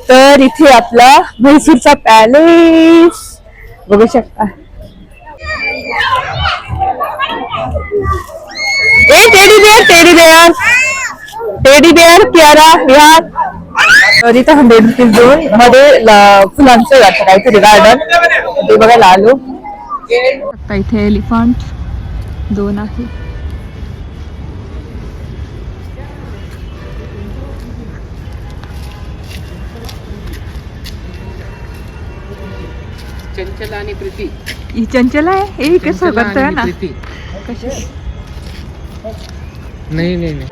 तर इथे आपला म्हैसूरचा पॅलेस बघू शकता. टेडी बेअर कियारा विहार. तर इथं 100 रुपीज दोन मध्ये फुलांचं जातं काहीतरी गार्डन ते बघायला आलो. इथे एलिफंट दोन आहे. चंचला आणि प्रीती. ही चंचल आहे. हे कसं करतोय ना कशी. नाही नाही नाही.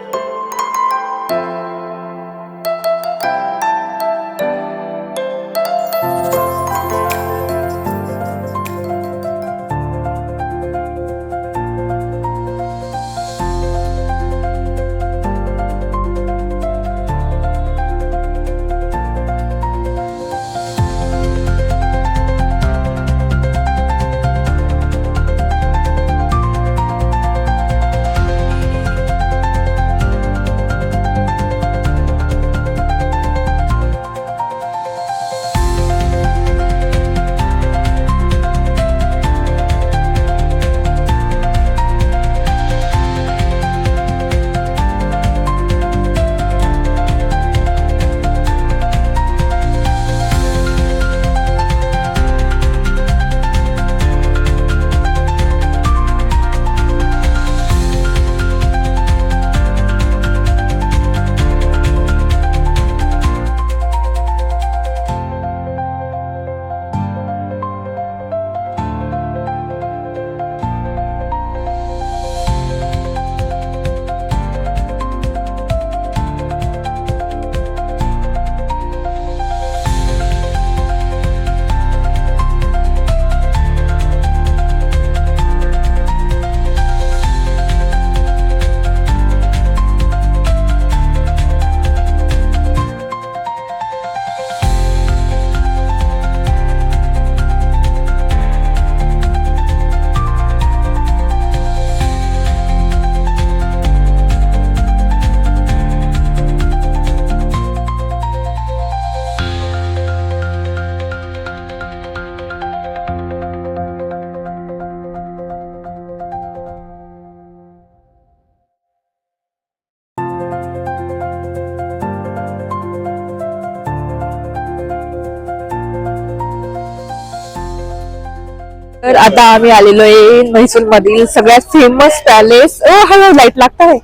तर आता आम्ही आलेलो आहे म्हैसूर मधील सगळ्यात फेमस पॅलेस. हळू लाईट लागत आहे.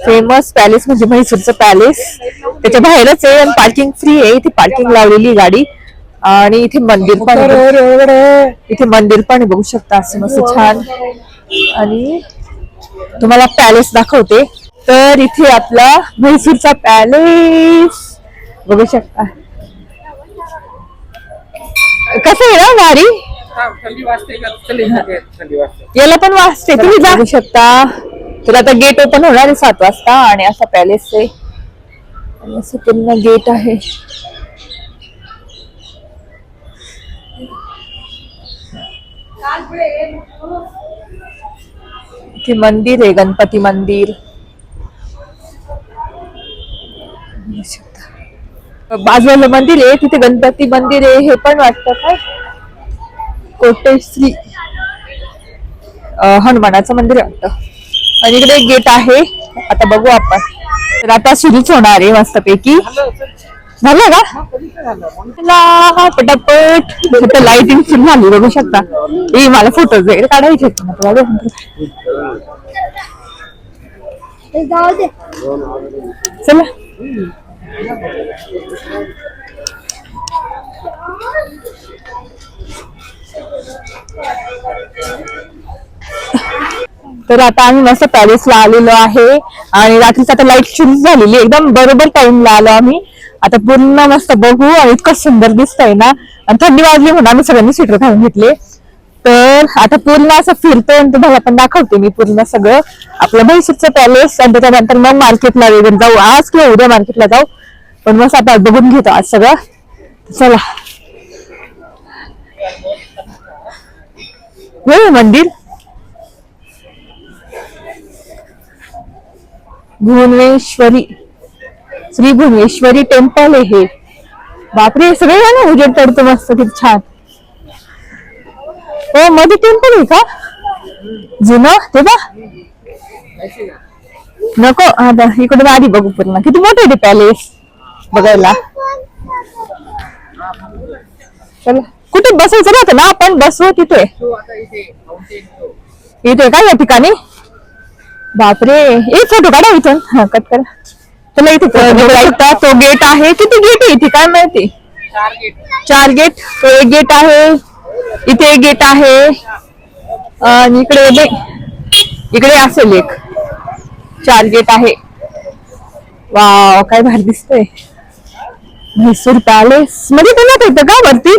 फेमस पॅलेस म्हणजे म्हैसूरचं पॅलेस. त्याच्या बाहेरच आहे आणि पार्किंग फ्री आहे. इथे पार्किंग लावलेली गाडी आणि इथे मंदिर पण इथे मंदिर पण बघू शकता असं मस्त छान. आणि तुम्हाला पॅलेस दाखवते. तर इथे आपला म्हैसूरचा पॅलेस बघू शकता. कसं आहे ना भारी. याला पण वाजते. तुम्ही जाऊ शकता. तर आता गेट ओपन होणार आहे 7 वाजता आणि असा पॅलेस आहे. असं पूर्ण गेट आहे. इथे मंदिर आहे गणपती मंदिर. बाजूला मंदिर आहे तिथे गणपती मंदिर आहे. हे पण वाटतं काय कोटेश्री हनुमानाचं मंदिर आहे वाटतं. आणि इकडे एक गेट आहे. आता बघू आपण. तर आता सुरूच होणार आहे मस्तपैकी. झालं का पटापट. लाइटिंग सुरू झाली बघू शकता. हे मला फोटोज वगैरे काढायचे. चला तर आता आम्ही मस्त पॅलेसला आलेलो आहे आणि रात्रीच आता लाईट सुरू झालेली एकदम बरोबर टाइमला आलो आम्ही. आता पूर्ण मस्त बघू आणि इतकं सुंदर दिसतंय ना. आणि थंडी वाजली म्हणून आम्ही सगळ्यांनी स्वेटर घालून घेतले. तर आता पूर्ण असं फिरतोय आणि तुम्हाला पण दाखवते मी पूर्ण सगळं आपलं म्हैसूरचं पॅलेस. आणि त्याच्यानंतर मग मार्केटला वगैरे जाऊ. आज किंवा उद्या मार्केटला जाऊ. पण मस्त आता बघून घेतो आज सगळं. चला हे मंदिर भुवनेश्वरी श्री भुवनेश्वरी टेम्पल आहे हे. बापरे सगळे ना उजेड पडतो मस्त किती छान. हो मध्ये टेम्पल आहे का जुनं ते बा नको आता इकडून आधी बघू पूर्ण किती मोठे आहे ते पॅलेस बघायला. चला कुठे बसायचं राहतं ना आपण बसू तिथे इथे काय या ठिकाणी. बापरे एक फोटो काढा इथून हा कट करा. चला इथे तो गेट आहे किती गेट आहे इथे काय माहिती. 4 गेट तो एक गेट आहे इथे एक गेट आहे आणि इकडे असेल एक 4 गेट आहे. वाव काय भारी दिसतंय. म्हैसूर पॅलेस मध्ये पण जाता येतं का वरती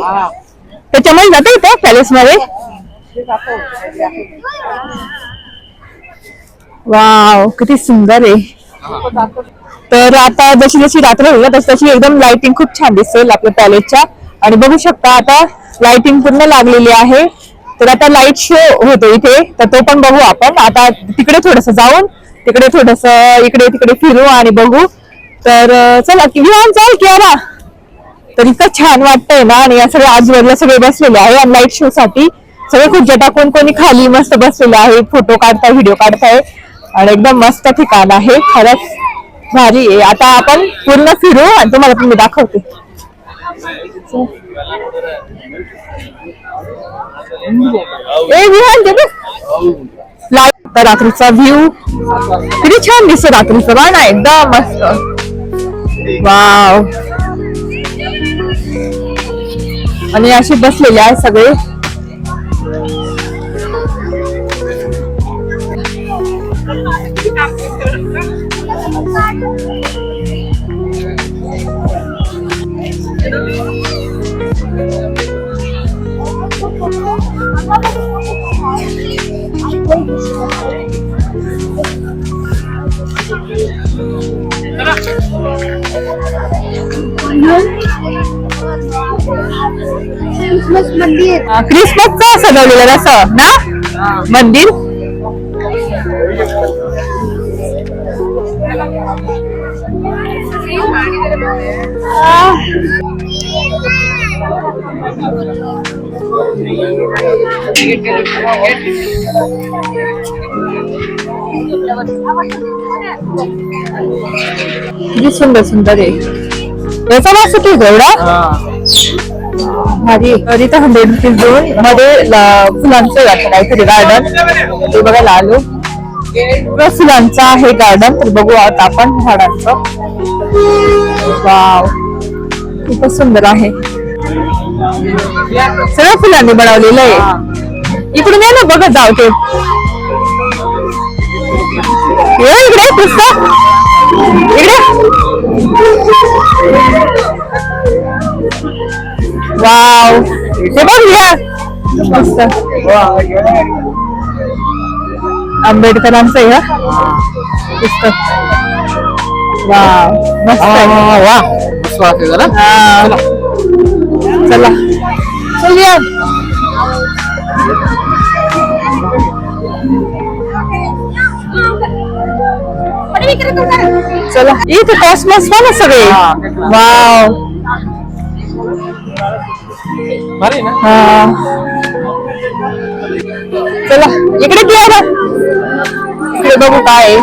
त्याच्यामध्ये जाता येतं पॅलेस मध्ये. वाव किती सुंदर आहे. तर आता जशी जशी रात्र होईल तशी तशी एकदम लाइटिंग खूप छान दिसेल आपल्या पॅलेसच्या. आणि बघू शकता आता लाइटिंग पूर्ण लागलेली आहे. तर आता लाईट शो होतो इथे तर तो पण बघू आपण. आता तिकडे थोडस जाऊन तिकडे थोडस इकडे तिकडे फिरू आणि बघू. तर चला विहान चाल की आला. तर इतकं छान वाटतंय ना. आणि या सगळ्या आजूबाजूला सगळे बसलेले आहे आणि लाईट शो साठी सगळे खुर्च्या टाकून कोणी खाली मस्त बसलेले आहे फोटो काढताय व्हिडिओ काढताय आणि एकदम मस्त ठिकाण आहे खरंच भारी आहे. आता आपण पूर्ण फिरू आणि तुम्हाला पण मी दाखवते. रात्रीचा व्ह्यू किती छान दिसतो रात्रीचा बघ ना एकदम मस्त. वाव आणि अशी बसलेले आहे सगळे. क्रिसमसचं सजवलेलं असं ना मंदिर. किती सुंदर सुंदर आहे. याचा वास किती एवढा भारी. तर इथं 100 रुपीज देऊन मध्ये फुलांचं वाटतं काहीतरी गार्डन ते बघायला आलो. फुलांचं आहे गार्डन तर बघू आता आपण झाडांचं. वाव खूपच सुंदर आहे. सगळ्या फुलांनी बनवलेलं आहे. इकडून ये ना बघत जाऊ ते इकडे पुस्तक इकडे. वाव ते बघूया मस्त आंबेडकरांचं आहे पुस्तक. वाव मस्त चला चलूया. चला इथे कॉस्मॉस पण सगळे. वाव चला इकडे घ्या ना इकडे बघू काय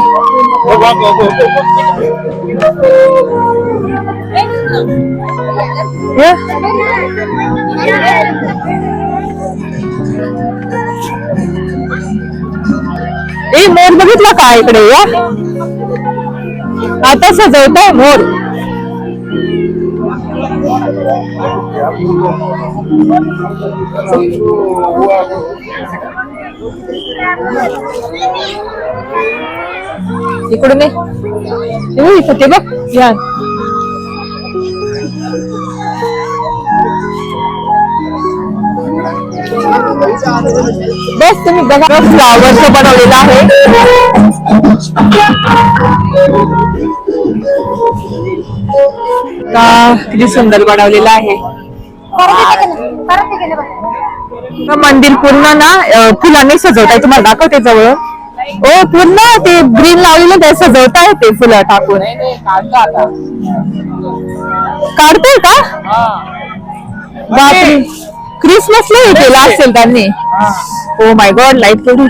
मोर बघितला का इकडे या आता सजवताय मोर. इकडून इथं ते बघ या. बस तुम्ही बघा फ्लावर्स बनवलेलं आहे. किती सुंदर बनवलेलं आहे. मंदिर पूर्ण ना फुलांनी सजवताय तुम्हाला दाखवते जवळ. ओ पूर्ण ते ग्रीन लावलेलं ते सजवता येते फुलं टाकून. काढतोय का? बापरे, क्रिसमसला हे केलं असेल त्यांनी. ओ माय गॉड, लाईट केली.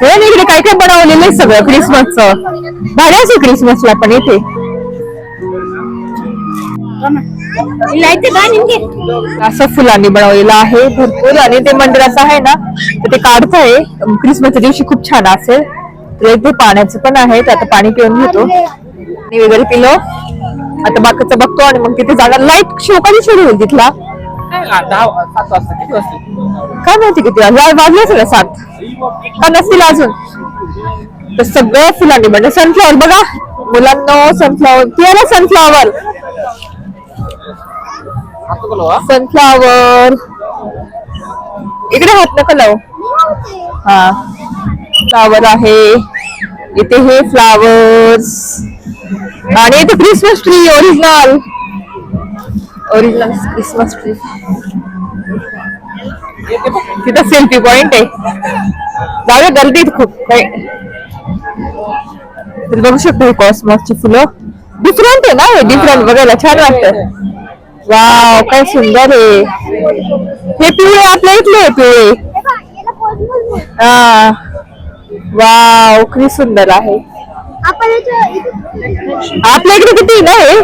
हे इकडे काय काय बनवलेलं आहे सगळं क्रिसमसचं. भारी असेल क्रिसमसला पण इथे. असं फुलांनी बनवलेलं आहे भरपूर. आणि ते मंदिराचं आहे ना, ते काढताय. क्रिसमसच्या दिवशी खूप छान असेल. तर इथे पाण्याचं पण आहे, आता पाणी पिऊन घेतो. पाणी वगैरे पिलो, आता बाकीचं बघतो आणि मग तिथे जाणार. लाईट शो कधी सुरू होईल तिथला? 7 वाजता किती वाजता? काय माहिती किती वाजले असेल 7 का नसतील अजून. तर सगळं फुलांनी बनलं. सनफ्लॉवर बघा मुलांना, सनफ्लॉवर किंवा सनफ्लॉवर सनफ्लॉवर इकडे हात नका लावू. हा फ्लावर आहे इथे, हे फ्लावर्स. आणि इथे Christmas tree, original Christmas tree. तिथं सेल्फी पॉइंट आहे. जाऊया, गर्दीत खूप काय. तर बघू शकतो कॉस्मॉसची फुलं. डिफरंट आहे ना हे, डिफरंट बघायला छान वाटतं. वाव, काय सुंदर आहे. हे पिवळे आपल्या इथले आहे, पिवळे. हा वाव, किती सुंदर आहे. आपल्या इकडे किती ना हे.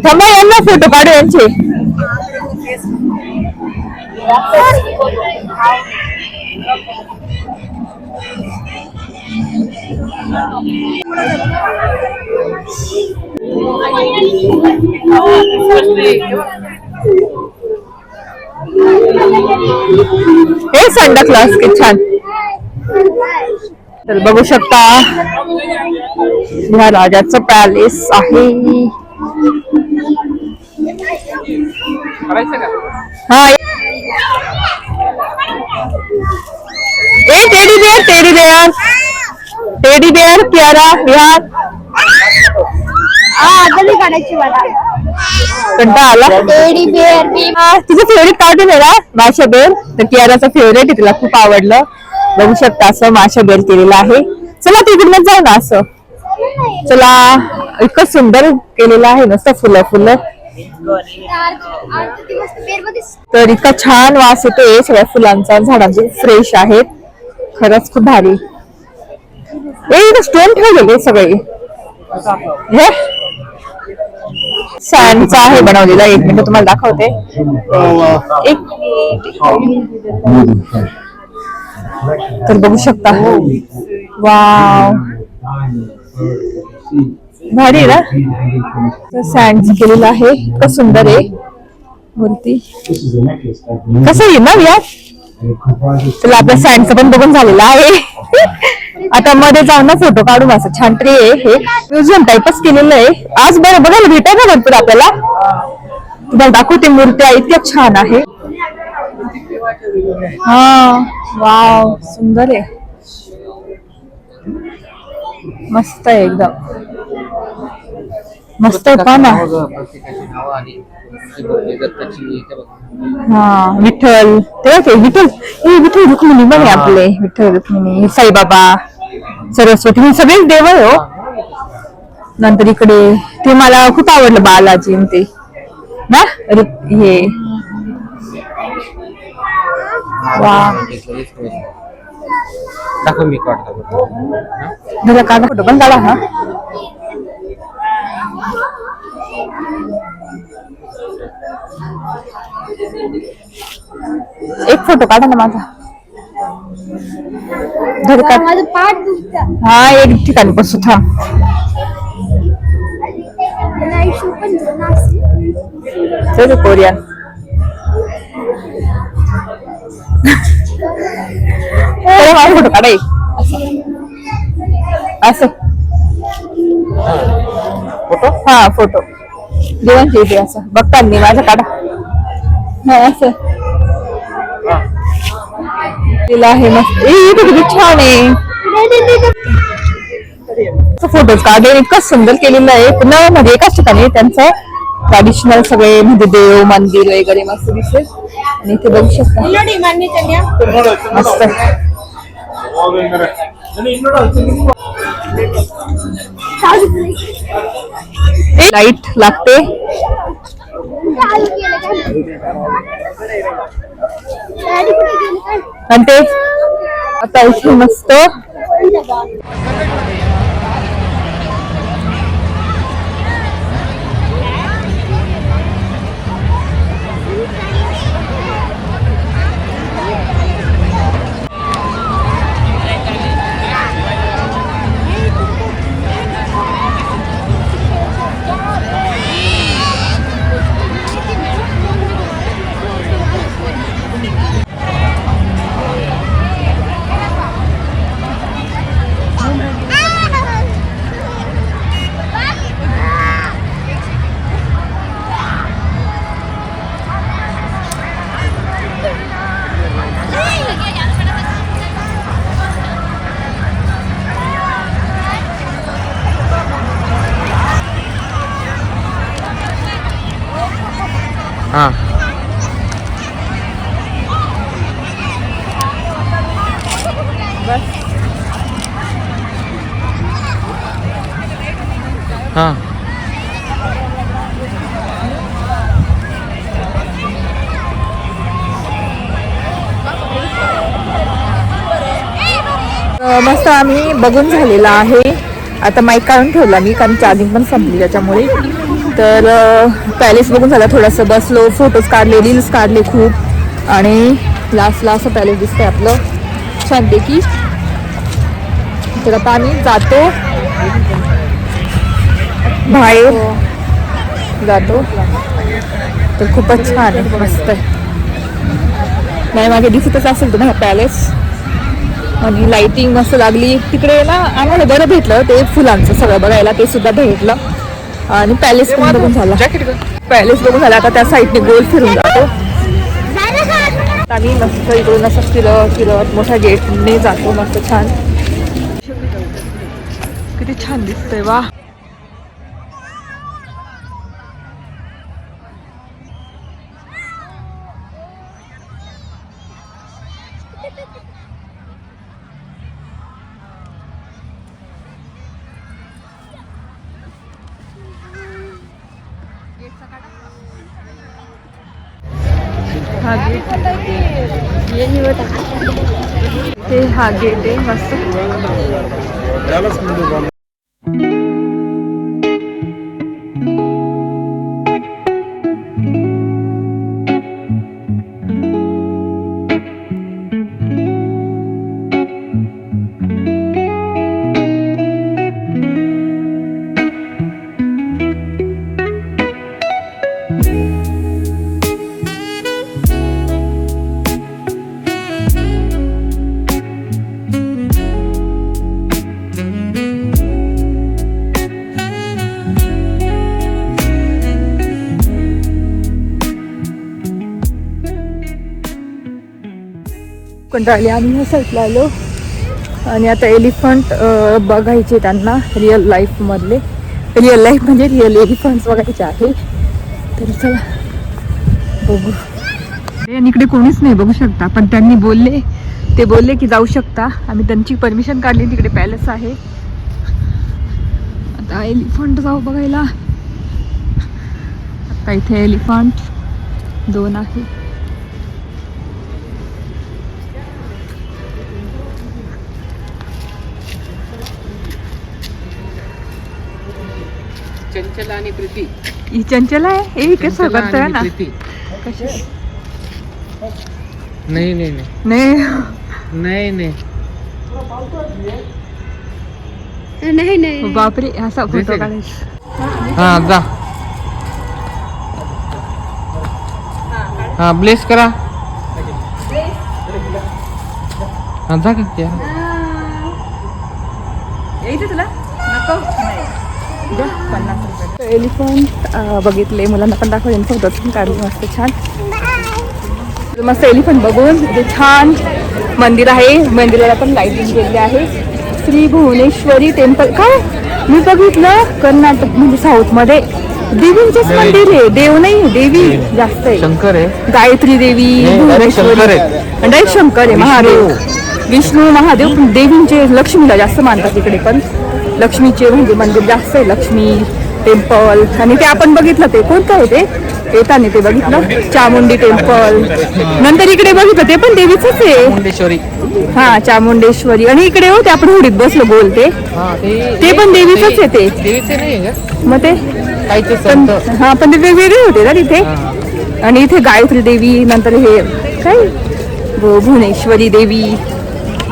थांबा, यांना फोटो काढू यांचे. हे सांडा क्लास किती छान. तर बघू शकता ह्या राजाचं पॅलेस आहे. हा a teddy bear, teddy bear, teddy bear प्यारा विहार. कंटाळा आला. टेडी बेअर तिचं फेवरेट कार्टून आहे ना माशा बेअर. तर कियाराचं फेवरेट आहे, तिला खूप आवडलं. बघू शकता असं माशा बेअर केलेलं आहे. चला तिकडूनच जाऊ ना. असं चला, इतकं सुंदर केलेलं आहे नुसतं फुलं फुलं. तर इतका छान वास येतोय सगळ्या फुलांचा, झाडांचे फ्रेश आहेत. खरंच खूप भारी. स्टोन ठेवलेले सगळे. हे सँडचा आहे बनवलेला. 1 मिनिट तुम्हाला दाखवते. एक तर बघू शकता. वाव, भारी ना. सँड केलेलं आहे, इतकं सुंदर आहे मूर्ती. कसं आहे ना यार. चला, आपल्या सँडचं पण बघून झालेलं आहे. आता मध्ये जाऊन ना फोटो काढून. असं छान ट्री आहे, हे म्युझियम टाईपच केलेलं आहे. आज बरं बघायला भेटाय ना भरपूर आपल्याला. तुम्हाला दाखवते, मूर्त्या इतक्या छान आहे. हा वाव, सुंदर आहे, मस्त आहे एकदम. मस्त आहे पहा ना. हा विठ्ठल, ते विठ्ठल, हे विठ्ठल रुक्मिणी पण आहे आपले. विठ्ठल रुक्मिणी, साईबाबा, सरस्वती, हे सगळेच देव आहे हो. नंतर इकडे ते मला खूप आवडलं बालाजी ते ना. हे दाखव मी काढतो. काढा फोटो पण काढा. हा एक फोटो काढा ना माझा. हा एक ठिकाणी बसू. थांब. कोरियन फोटो काढाय असं. फोटो, हा फोटो देवांची इथे असं बघताना माझा काढा. हा असं तिला आहे मस्त. किती छान आहे. फोटोज काढले, इतकं सुंदर केलेलं आहे. पुन्हा म्हणजे एकाच ठिकाणी त्यांचं ट्रॅडिशनल सगळे म्हणजे देव मंदिर वगैरे मस्त दिसेल. आणि इथे बघू शकता मस्त लाईट लागते. आणि ते आता इथे मस्त हा हा मस्त आम्ही बघून झालेला आहे. आता माईक काढून ठेवला मी कारण चार्जिंग पण संपली त्याच्यामुळे. तर पॅलेस बघून झाला, थोडंसं बसलो, फोटोज काढले, रील्स काढले खूप. आणि लास्टला असं पॅलेस दिसतंय आपलं छानपैकी. तर आता आम्ही जातो बाहेर जातो. तर खूपच छान आहे, मस्त आहे. नाही मागे दिसतच असेल तुम्हाला पॅलेस. आणि लाइटिंग मस्त लागली तिकडे ना. आम्हाला बरं भेटलं ते फुलांचं सगळं बघायला, ते सुद्धा भेटलं. आणि पॅलेस पण बघून झाला, पॅलेस बघून झाला. आता त्या साईडने गोल फिरून जातो. आम्ही मस्त इकडून असं फिरत फिरत मोठ्या गेटने जातो. मस्त छान, किती छान दिसतंय वा. हा गेट ते हा गेट आहे मस्त. कंटाळले आम्ही ह्या साईडला आलो. आणि आता एलिफंट बघायचे त्यांना, रिअल लाईफ मधले. रिअल लाईफ म्हणजे रिअल एलिफंट्स बघायचे आहे. तर चला बघू. आणि इकडे कोणीच नाही बघू शकता, पण त्यांनी बोलले की जाऊ शकता. आम्ही त्यांची परमिशन काढली. तिकडे पॅलेस आहे. आता एलिफंट जाऊ बघायला. आता इथे एलिफंट 2 आहे. चंचला आणि प्रीती. ही चंचल आहे. हे कसं करतोय ना. कशी नाही नाही नाही नाही नाही नाही बापरे, असा फोटो काढायचा. हा जा. हा ब्लेस करा. हा जा का त्या यायचं तुला नको. एलिफंट बघितले, मुलांना पण दाखवले, फोटोज पण काढले मस्त छान. मस्त एलिफंट बघून इथे छान मंदिर आहे. मंदिराला पण लाइटिंग केलेली आहे. श्री भुवनेश्वरी टेम्पल. काय मी बघितलं कर्नाटक म्हणजे साऊथ मध्ये देवींचेच मंदिर आहे, देव नाही देवी जास्त आहे. शंकर आहे. गायत्री देवी, नाही, direct शंकर आहे. डायरेक्ट शंकर आहे, महादेव, विष्णू महादेव. पण देवींचे लक्ष्मीला जास्त मानतात इकडे, पण लक्ष्मीचे म्हणजे मंदिर जास्त आहे. लक्ष्मी टेम्पल. आणि ते आपण बघितलं ते कोणतं आहे ते येताना ते बघितलं चामुंडी टेम्पल. नंतर इकडे बघितलं ते पण देवीच आहे. मुंडेश्वरी. हा चामुंडेश्वरी. आणि इकडे होते आपण होडीत बसलो गोल ते पण देवीच आहे ते. देवीचे नाही आहे का? मग ते काहीचे पण संत. हा पण ते वेगवेगळे होते ना तिथे. आणि इथे गायत्री देवी, नंतर हे काय भुवनेश्वरी देवी,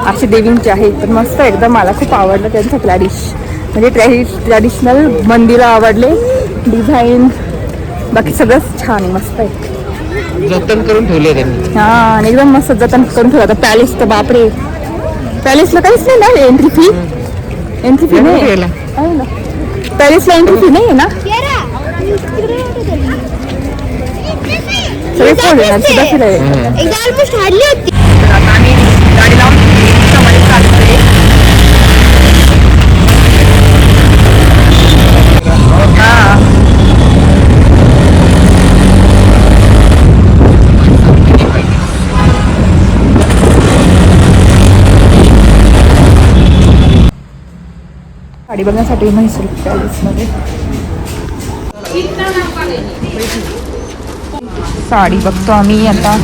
असे देवींचे आहेत. तर मस्त एकदम मला खूप आवडलं त्यांचं म्हणजे ट्रॅडिशनल मंदिरं आवडले, डिझाईन बाकी सगळंच छान आहे, मस्त आहे. जतन करून ठेवले त्यांनी. हा आणि एकदम मस्त जतन करून ठेवलं. पॅलेस तर बापरे, पॅलेसला काहीच नाही ना एंट्री फी नाही आहे ना. पॅलेसला एंट्री फी नाही आहे ना. सगळे फोन येणार सुद्धा फिरायला. एकदा ऑलमोस्ट हारली होती. आता आम्ही गाडी लावून रिक्षामध्ये चालतोय. गाडी बघण्यासाठी म्हैसूर पॅलेसमध्ये साडी बघतो आम्ही आता.